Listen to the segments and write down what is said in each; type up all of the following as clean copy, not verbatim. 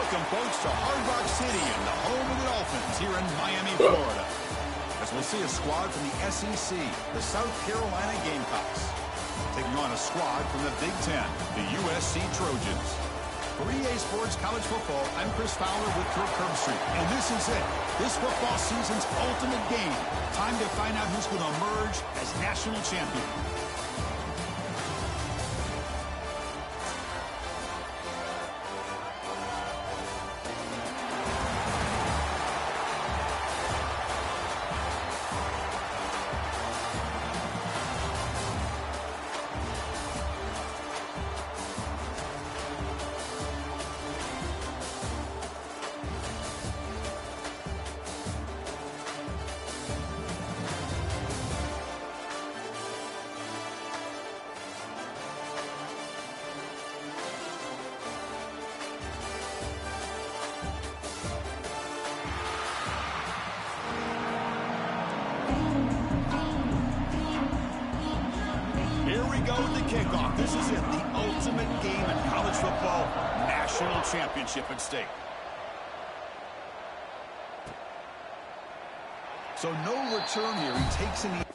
Welcome, folks, to Hard Rock City and the home of the Dolphins here in Miami, Florida. As we'll see a squad from the SEC, the South Carolina Gamecocks, taking on a squad from the Big Ten, the USC Trojans. For EA Sports College Football, I'm Chris Fowler with Kirk Herbstreit, and this is it. This football season's ultimate game. Time to find out who's going to emerge as national champion. Kickoff. This is it, the ultimate game in college football, national championship at stake. So no return here. He takes in the...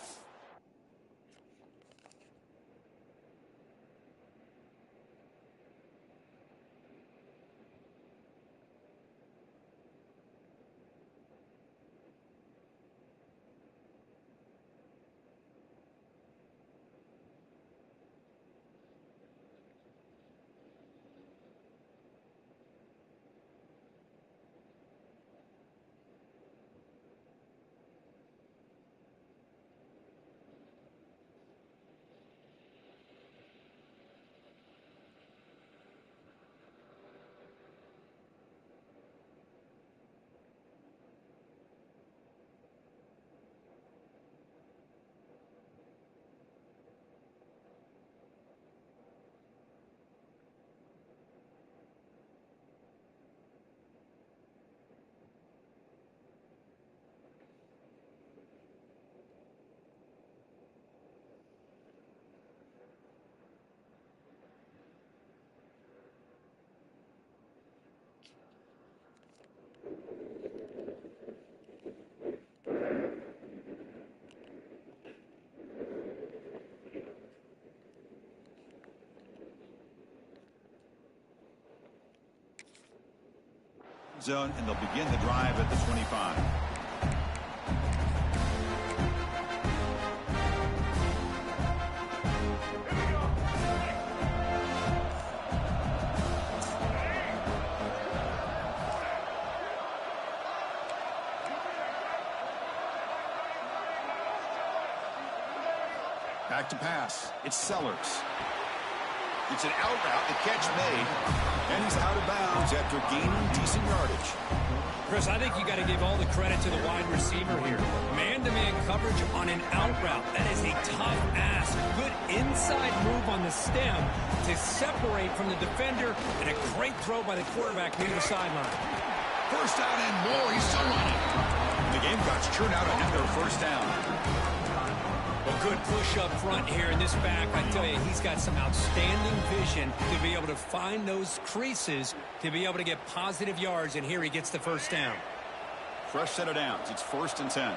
zone, and they'll begin the drive at the 25. Back to pass. It's Sellers. It's an out route. The catch made. And he's out of bounds after gaining decent yardage. Chris, I think you got to give all the credit to the wide receiver here. Man-to-man coverage on an out route. That is a tough ask. Good inside move on the stem to separate from the defender, and a great throw by the quarterback near the sideline. First down and more. He's still running. The Gamecocks churn out another first down. Well, good push up front here in this back. I tell you, he's got some outstanding vision to be able to find those creases, to be able to get positive yards, and here he gets the first down. Fresh set of downs. It's 1st and 10.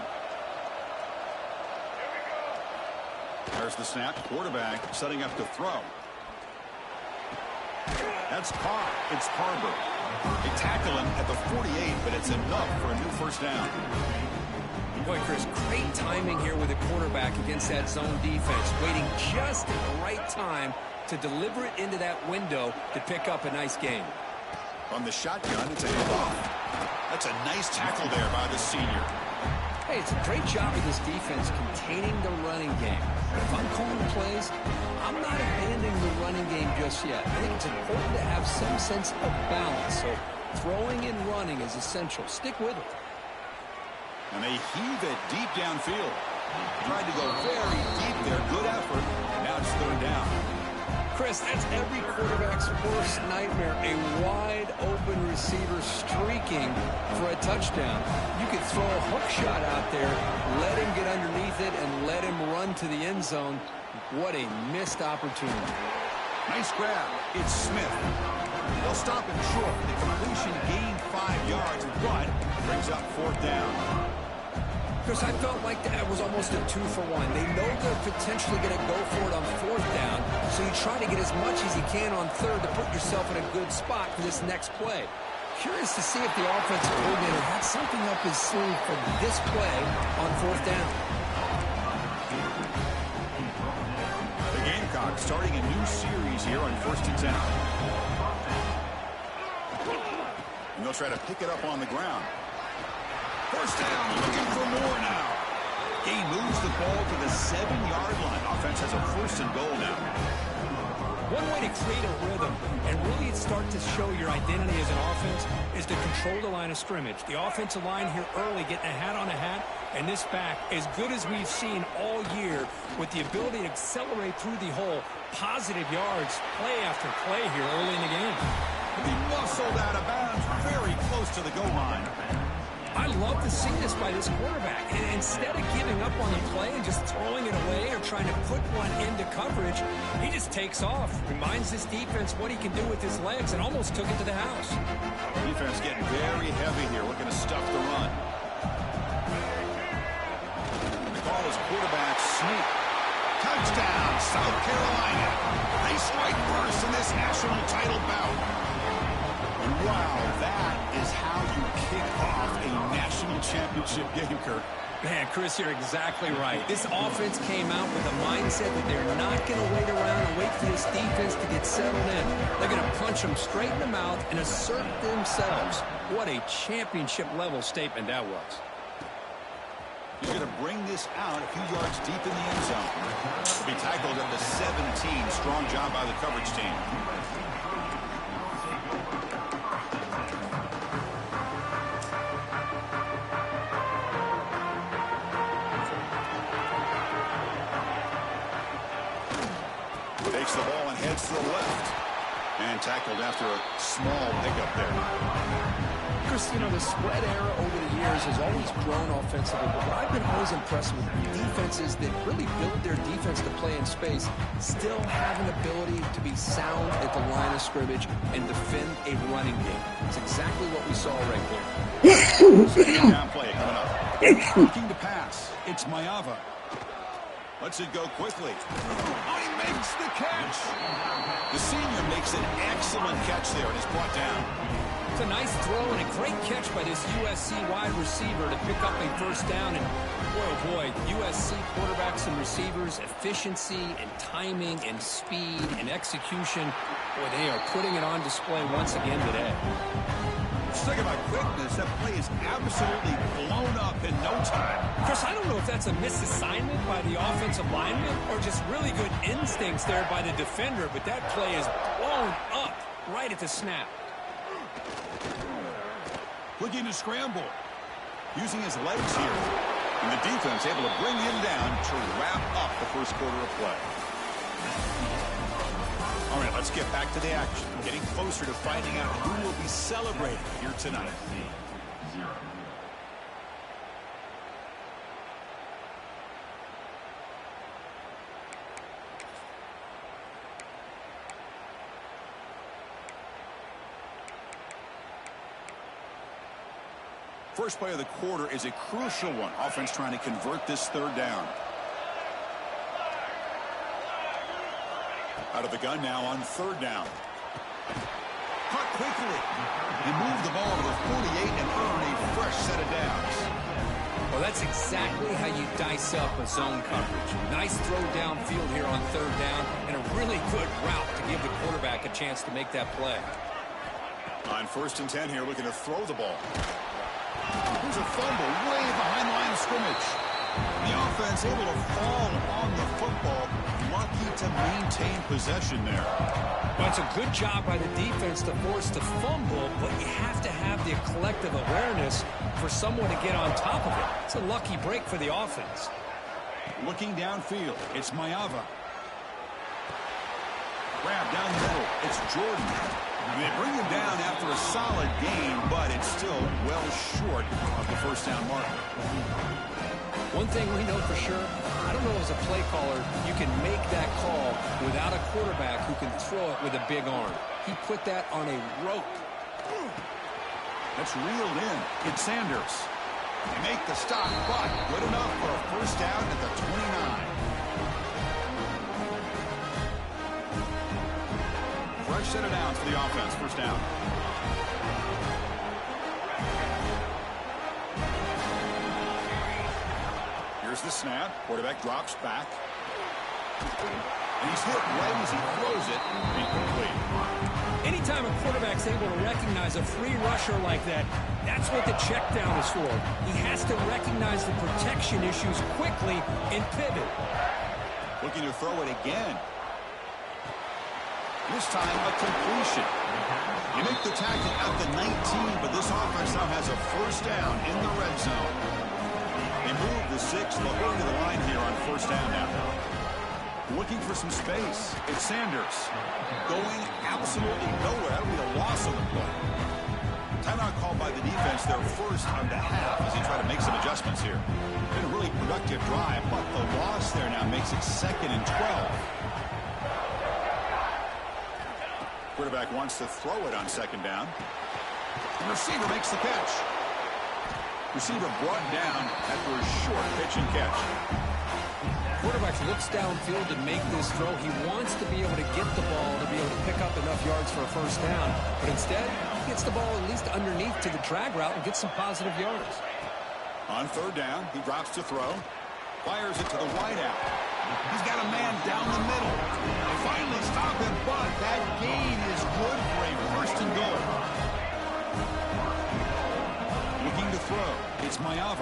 There's the snap. Quarterback setting up to throw. That's caught. It's Harbor. They tackle him at the 48, but it's enough for a new first down. Boy, Chris, great timing here with the quarterback against that zone defense, waiting just at the right time to deliver it into that window to pick up a nice gain. From the shotgun, it's a handoff. That's a nice tackle there by the senior. Hey, it's a great job of this defense containing the running game. But if I'm calling plays, I'm not abandoning the running game just yet. I think it's important to have some sense of balance. So throwing and running is essential. Stick with it. And they heave it deep downfield. Tried to go very deep there. Good effort. Now it's 3rd down. Chris, that's every quarterback's worst nightmare. A wide open receiver streaking for a touchdown. You could throw a hook shot out there, let him get underneath it, and let him run to the end zone. What a missed opportunity. Nice grab. It's Smith. They'll stop him short. The completion but brings up fourth down. Chris, I felt like that was almost a 2-for-1. They know they're potentially going to go for it on fourth down, so you try to get as much as you can on third to put yourself in a good spot for this next play. Curious to see if the offensive coordinator had something up his sleeve for this play on fourth down. The Gamecocks starting a new series here on 1st and 10. And they'll try to pick it up on the ground. First down, looking for more now. He moves the ball to the 7-yard line. Offense has a 1st and goal now. One way to create a rhythm and really start to show your identity as an offense is to control the line of scrimmage. The offensive line here early getting a hat on a hat, and this back, as good as we've seen all year, with the ability to accelerate through the hole, positive yards, play after play here early in the game. He muscled out of bounds very close to the goal line. I love to see this by this quarterback. And instead of giving up on the play and just throwing it away or trying to put one into coverage, he just takes off. Reminds this defense what he can do with his legs and almost took it to the house. Defense getting very heavy here, looking to stuff the run. The call is quarterback sneak. Touchdown, South Carolina. They strike first in this national title bout. And wow, that is how you kick off a national championship game, Kirk. Man, Chris, you're exactly right. This offense came out with a mindset that they're not going to wait around and wait for this defense to get settled in. They're going to punch them straight in the mouth and assert themselves. What a championship-level statement that was. He's going to bring this out a few yards deep in the end zone. He'll be tackled at the 17. Strong job by the coverage team. Takes the ball and heads to the left. And tackled after a small pickup there. Chris, you know, the spread era over the years has always grown offensively, but what I've been always impressed with defenses that really build their defense to play in space still have an ability to be sound at the line of scrimmage and defend a running game. It's exactly what we saw right there. Second down play coming up. Looking to pass. It's Ncaa. Lets it go quickly. Oh, he makes the catch. The senior makes an excellent catch there and is brought down. It's a nice throw and a great catch by this USC wide receiver to pick up a first down. And boy, oh boy, USC quarterbacks and receivers, efficiency and timing and speed and execution. Boy, they are putting it on display once again today. Let's talk about quickness. That play is absolutely blown up in no time. Chris, I don't know if that's a misassignment by the offensive lineman or just really good instincts there by the defender, but that play is blown up right at the snap. Looking to scramble. Using his legs here. And the defense able to bring him down to wrap up the first quarter of play. All right, let's get back to the action. Getting closer to finding out who will be celebrating here tonight. First play of the quarter is a crucial one. Offense trying to convert this third down. Out of the gun now on third down. Caught quickly. He moved the ball to the 48 and earned a fresh set of downs. Well, that's exactly how you dice up a zone coverage. Nice throw downfield here on third down and a really good route to give the quarterback a chance to make that play. On 1st and 10 here, looking to throw the ball. There's a fumble way behind the line of scrimmage. The offense able to fall on the football. Lucky to maintain possession there. Well, it's a good job by the defense to force the fumble, but you have to have the collective awareness for someone to get on top of it. It's a lucky break for the offense. Looking downfield, it's Ncaa. Grab down the middle, it's Jordan. They bring him down after a solid game, but it's still well short of the first down marker. One thing we know for sure, I don't know as a play caller, you can make that call without a quarterback who can throw it with a big arm. He put that on a rope. That's reeled in. It's Sanders. They make the stop, but good enough for a first down at the 29. Fresh set of downs for the offense. First down. Here's the snap. Quarterback drops back. And he's hit right as he throws it. Incomplete. Anytime a quarterback's able to recognize a free rusher like that, that's what the check down is for. He has to recognize the protection issues quickly and pivot. Looking to throw it again. This time a completion. You make the tackle at the 19, but this offense now has a first down in the red zone. They move the 6. They'll go to the line here on first down now. Looking for some space. It's Sanders. Going absolutely nowhere. That'll be a loss on the play. Timeout called by the defense, their first of the half, as they try to make some adjustments here. Been a really productive drive, but the loss there now makes it 2nd and 12. Quarterback wants to throw it on 2nd down. The receiver makes the catch. Receiver brought down after a short pitch and catch. Quarterback looks downfield to make this throw. He wants to be able to get the ball to be able to pick up enough yards for a first down. But instead, he gets the ball at least underneath to the drag route and gets some positive yards. On 3rd down, he drops to throw. Fires it to the wideout. He's got a man down the middle. They finally stop him, but that gain is good for a first and goal. Looking to throw. It's Ncaa.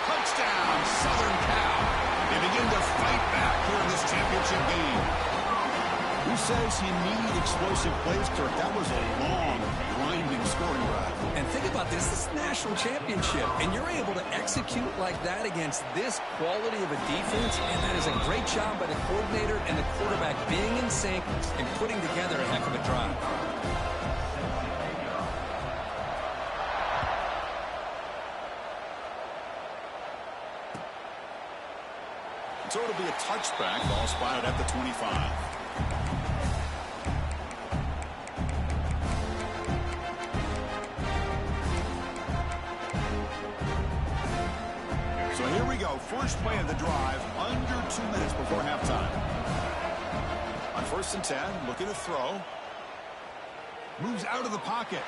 Touchdown, Southern Cal. They begin to fight back here in this championship game. Who says you need explosive plays, Kirk? That was a long, grinding scoring drive. And think about this. This is a national championship, and you're able to execute like that against this quality of a defense, and that is a great job by the coordinator and the quarterback being in sync and putting together a heck of a drive. So it'll be a touchback. Ball spotted at the 25. So here we go. First play of the drive. Under 2 minutes before halftime. On 1st and 10. Looking to throw. Moves out of the pocket.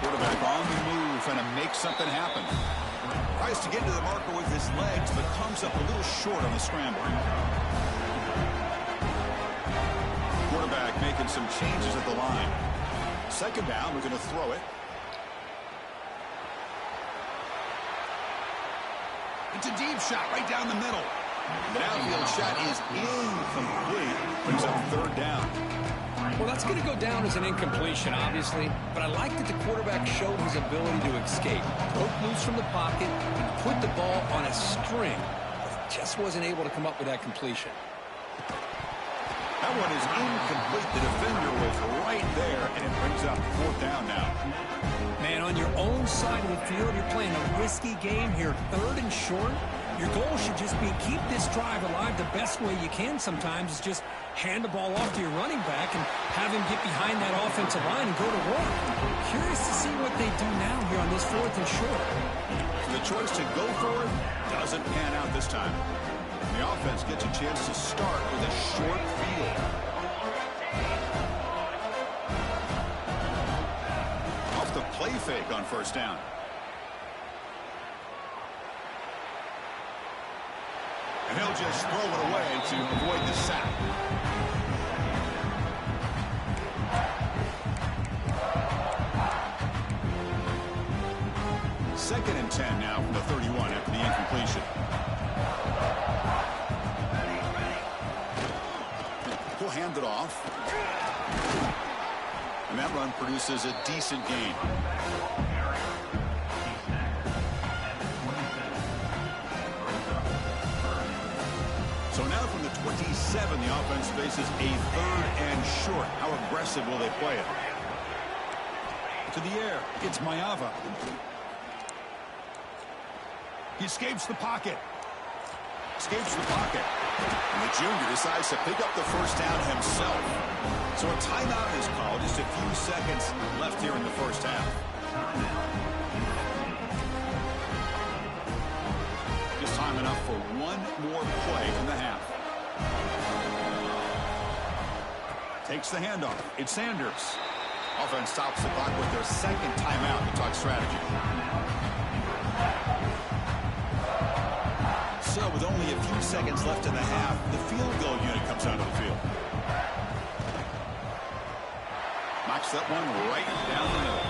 Quarterback on the move. Trying to make something happen. Tries to get to the marker with his legs, but comes up a little short on the scramble. Quarterback making some changes at the line. 2nd down, we're going to throw it. It's a deep shot right down the middle. The downfield shot is incomplete. Brings up 3rd down. Well, that's going to go down as an incompletion, obviously, but I like that the quarterback showed his ability to escape. Broke loose from the pocket and put the ball on a string. Just wasn't able to come up with that completion. That one is incomplete. The defender was right there, and it brings up 4th down now. Man, on your own side of the field, you're playing a risky game here. 3rd and short. Your goal should just be keep this drive alive the best way you can sometimes is just hand the ball off to your running back and have him get behind that offensive line and go to work. Curious to see what they do now here on this 4th and short. So the choice to go for it doesn't pan out this time. The offense gets a chance to start with a short field. Off the play fake on 1st down. And he'll just throw it away to avoid the sack. Second and 10 now from the 31 after the incompletion. He'll hand it off. And that run produces a decent gain. So now from the 27, the offense faces a 3rd and short. How aggressive will they play it? To the air, it's Ncaa. He escapes the pocket. Escapes the pocket. And the junior decides to pick up the first down himself. So a timeout is called. Just a few seconds left here in the first half. Just time enough for one more play in the half. Takes the handoff. It's Sanders. Offense stops the clock with their second timeout to talk strategy. So with only a few seconds left in the half, the field goal unit comes onto the field. Knocks that one right down the middle.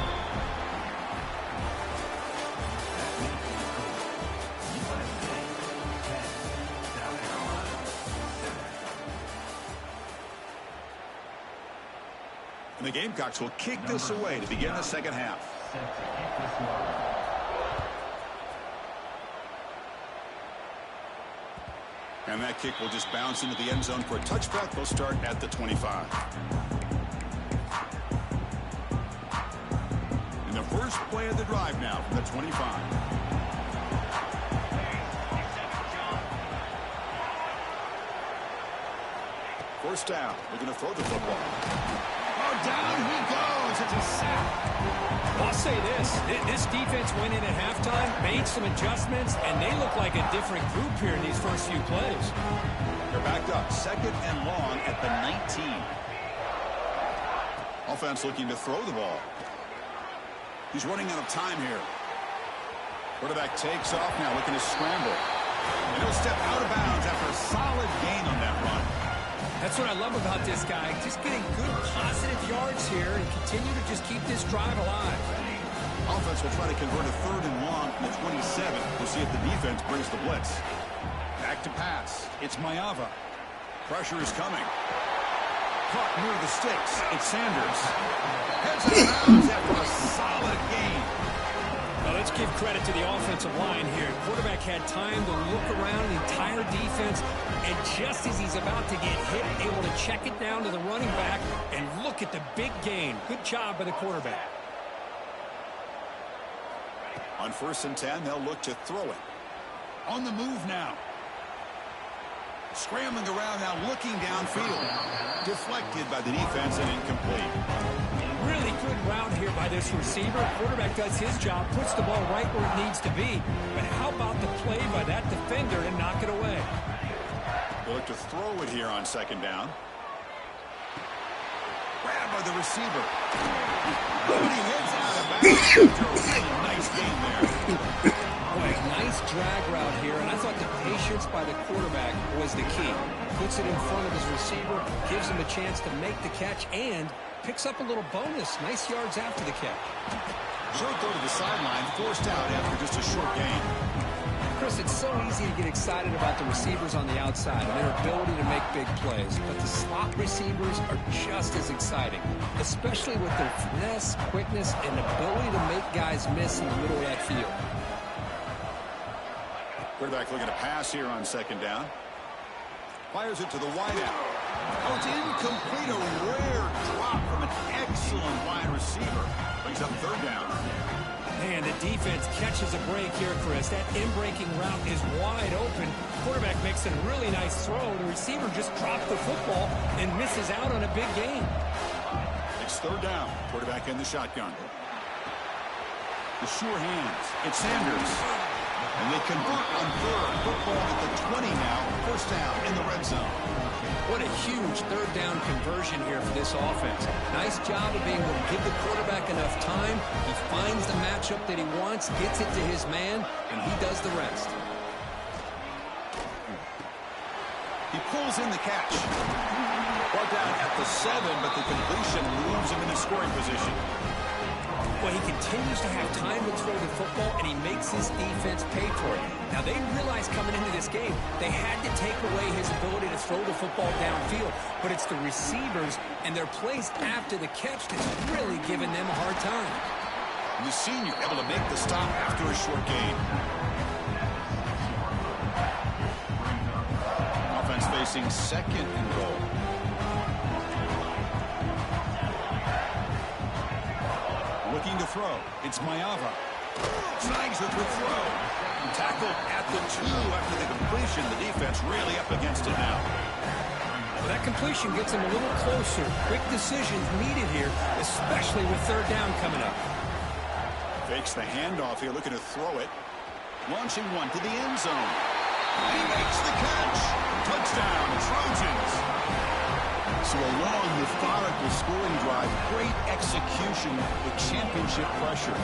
And the Gamecocks will kick this away to begin the second half. And that kick will just bounce into the end zone for a touchback. They'll start at the 25. And the first play of the drive now from the 25. First down. They're going to throw the football. Oh, down he goes. It's a sack. I'll say this defense went in at halftime, made some adjustments, and they look like a different group here in these first few plays. They're backed up, second and long at the 19. Offense looking to throw the ball. He's running out of time here. Quarterback takes off now, looking to scramble. And he'll step out of bounds after a solid gain on that run. That's what I love about this guy. Just getting good, positive yards here and continue to just keep this drive alive. Offense will try to convert a third and long from the 27. We'll see if the defense brings the blitz. Back to pass. It's Ncaa. Pressure is coming. Caught near the sticks. It's Sanders. Heads out of bounds after a solid gain. Well, let's give credit to the offensive line here. Quarterback had time to look around the entire defense, and just as he's about to get hit, able to check it down to the running back, and look at the big gain. Good job by the quarterback. On 1st and 10, they'll look to throw it. On the move now. Scrambling around now, looking downfield. Deflected by the defense and incomplete. Really good route here by this receiver. Quarterback does his job, puts the ball right where it needs to be. But how about the play by that defender and knock it away? They look to throw it here on 2nd down. Grabbed by the receiver. And he heads out of bounds after a really nice game there. Boy, nice drag route here, and I thought the patience by the quarterback was the key. Puts it in front of his receiver, gives him a chance to make the catch, and picks up a little bonus. Nice yards after the catch. Short throw to the sideline, forced out after just a short gain. Chris, it's so easy to get excited about the receivers on the outside and their ability to make big plays, but the slot receivers are just as exciting, especially with their finesse, quickness, and ability to make guys miss in the middle of that field. Quarterback looking to pass here on 2nd down. Fires it to the wideout. Oh, it's incomplete. A rare drop from an excellent wide receiver. Brings up 3rd down. Man, the defense catches a break here, Chris. That in-breaking route is wide open. Quarterback makes a really nice throw. The receiver just dropped the football and misses out on a big gain. It's 3rd down. Quarterback in the shotgun. The sure hands. It's Sanders. And they convert on 3rd. Football at the 20 now. 1st down in the red zone. What a huge 3rd down conversion here for this offense. Nice job of being able to give the quarterback enough time. He finds the matchup that he wants, gets it to his man, and he does the rest. He pulls in the catch. Brought down at the 7, but the completion moves him into scoring position. Well, he continues to have time to throw the football, and he makes his defense pay for it. Now, they realized coming into this game, they had to take away his ability to throw the football downfield. But it's the receivers and their plays after the catch that's really giving them a hard time. The senior able to make the stop after a short gain. Offense facing 2nd and goal. Looking to throw. It's Ncaa. Snags it with throw. Tackled at the 2 after the completion. The defense really up against it now. Well, that completion gets him a little closer. Quick decisions needed here, especially with third down coming up. Fakes the handoff here, looking to throw it. Launching one to the end zone. He makes the catch. Touchdown, Trojans. So a long, methodical scoring drive. Great execution with championship pressure.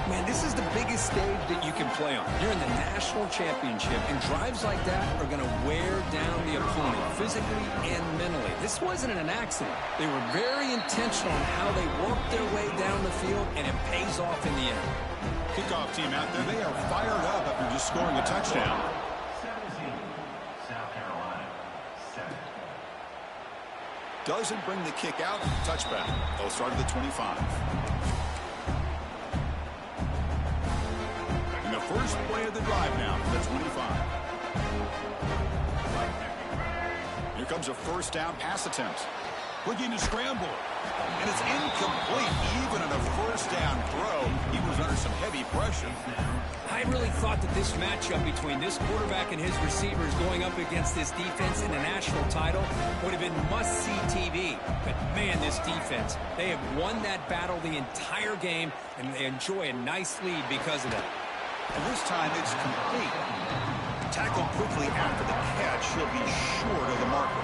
Man, this is the biggest stage that you can play on. You're in the national championship, and drives like that are going to wear down the opponent physically and mentally. This wasn't an accident. They were very intentional on how they worked their way down the field, and it pays off in the end. Kickoff team out there, they are fired up after just scoring a touchdown. Doesn't bring the kick out. Touchback. They'll start at the 25. In the first play of the drive now, the 25. Here comes a first down pass attempt. Looking to scramble. And it's incomplete. Even on a first down throw, he was under some heavy pressure. I really thought that this matchup between this quarterback and his receivers going up against this defense in the national title would have been must-see TV. But, man, this defense, they have won that battle the entire game, and they enjoy a nice lead because of that. And this time it's complete. Tackled quickly after the catch. He'll be short of the marker.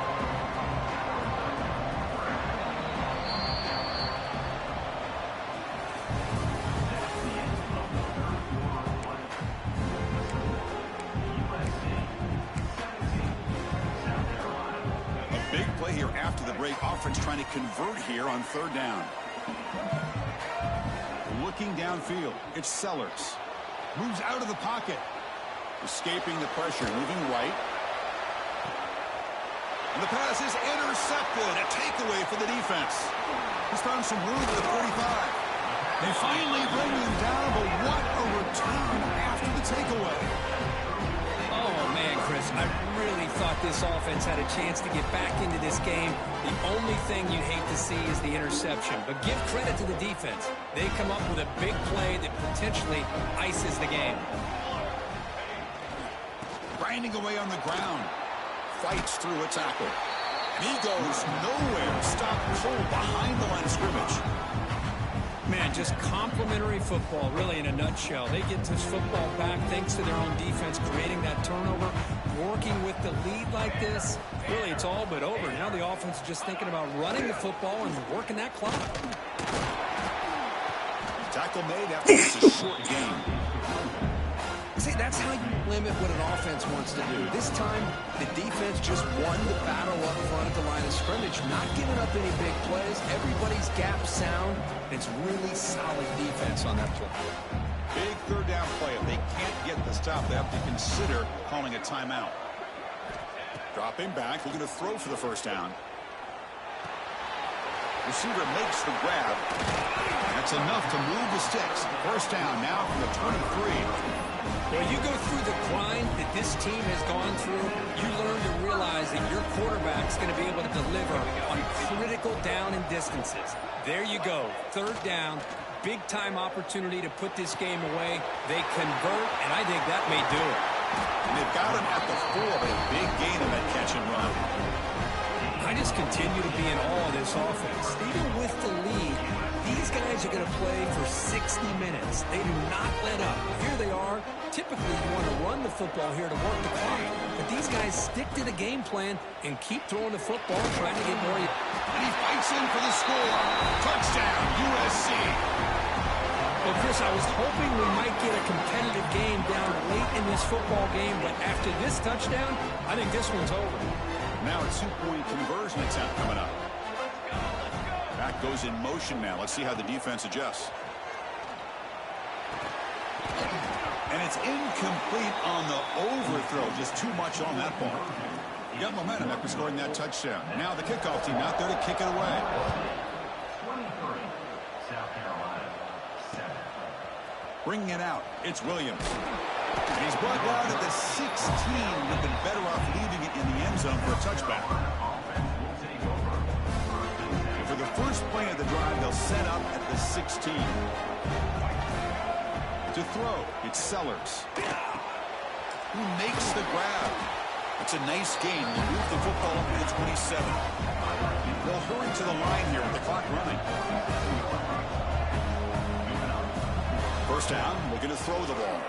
Here after the break, offense trying to convert here on third down. Looking downfield, it's Sellers. Moves out of the pocket. Escaping the pressure, moving right. And the pass is intercepted. A takeaway for the defense. He's found some room at the 45. They finally bring him down, but what a return after the takeaway. Oh, man, Chris, I really thought this offense had a chance to get back into this game. The only thing you'd hate to see is the interception. But give credit to the defense. They come up with a big play that potentially ices the game. Grinding away on the ground. Fights through a tackle. And he goes nowhere. Stopped cold behind the line of scrimmage. Man, just complimentary football, really, in a nutshell. They get this football back thanks to their own defense, creating that turnover, working with the lead like this. Really, it's all but over. Now the offense is just thinking about running the football and working that clock. Tackle made after this a short game. See, that's how you limit what an offense wants to do. This time, the defense just won the battle up front at the line of scrimmage, not giving up any big plays. Everybody's gap sound. It's really solid defense on that play. Big third down play. If they can't get the stop, they have to consider calling a timeout. Dropping back, looking to throw for the first down. Receiver makes the grab. That's enough to move the sticks. First down now from the 23. Well, you go through the grind that this team has gone through, you learn to realize that your quarterback's going to be able to deliver on critical down and distances. There you go. Third down, big-time opportunity to put this game away. They convert, and I think that may do it. And they've got him at the 4, but a big gain on that catch and run. I just continue to be in awe of this offense. Even with the lead, these guys are going to play for 60 minutes. They do not let up. Here they are. Typically, you want to run the football here to work the clock. But these guys stick to the game plan and keep throwing the football, trying to get more. And he fights in for the score. Touchdown, USC. Well, Chris, I was hoping we might get a competitive game down late in this football game, but after this touchdown, I think this one's over. Now a 2-point conversion attempt coming up. Back goes in motion now. Let's see how the defense adjusts. And it's incomplete on the overthrow. Just too much on that ball. You got momentum after scoring that touchdown. Now the kickoff team out there to kick it away. Bringing it out, it's Williams. And he's brought down at the 16. Would have been better off leaving it in the end zone for a touchback. And for the first play of the drive, they'll set up at the 16. To throw, it's Sellers, who makes the grab. It's a nice gain. We'll move the football up to the 27. They'll hurry to the line here with the clock running. First down, looking to throw the ball.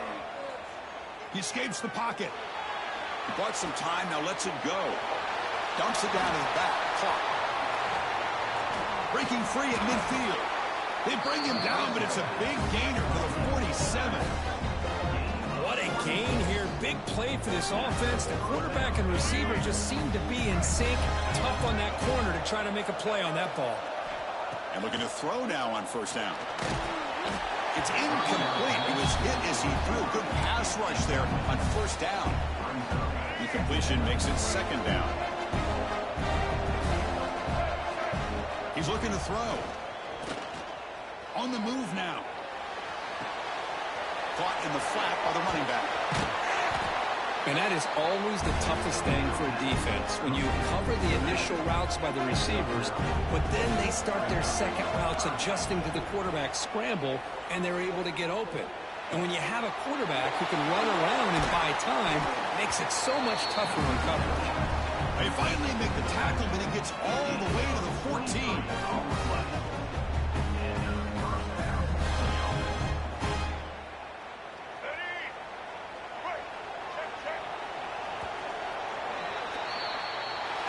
He escapes the pocket. He bought some time, now lets it go. Dumps it down to the back. Clock. Breaking free at midfield. They bring him down, but it's a big gainer for the 47. What a gain here. Big play for this offense. The quarterback and receiver just seem to be in sync. Tough on that corner to try to make a play on that ball. And looking to throw now on first down. It's incomplete. He was hit as he threw a good pass rush there on first down. Incompletion makes it second down. He's looking to throw. On the move now. Caught in the flat by the running back. And that is always the toughest thing for a defense, when you cover the initial routes by the receivers, but then they start their second routes adjusting to the quarterback scramble, and they're able to get open. And when you have a quarterback who can run around and buy time, it makes it so much tougher on coverage. They finally make the tackle, but he gets all the way to the 14.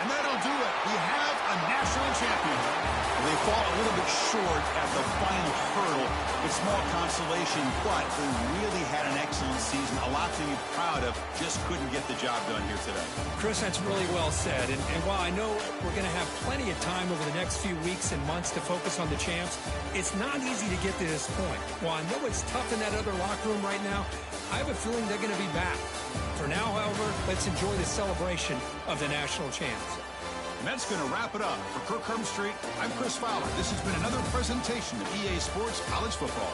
And that'll do it. We have a national champion. They fall a little bit short at the final hurdle. It's small consolation, but they really had an excellent season. A lot to be proud of. Just couldn't get the job done here today. Chris, that's really well said. And while I know we're going to have plenty of time over the next few weeks and months to focus on the champs, it's not easy to get to this point. While I know it's tough in that other locker room right now, I have a feeling they're going to be back. For now, however, let's enjoy the celebration of the national champs. And that's going to wrap it up. For Kirk Herbstreit, I'm Chris Fowler. This has been another presentation of EA Sports College Football.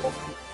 Bye.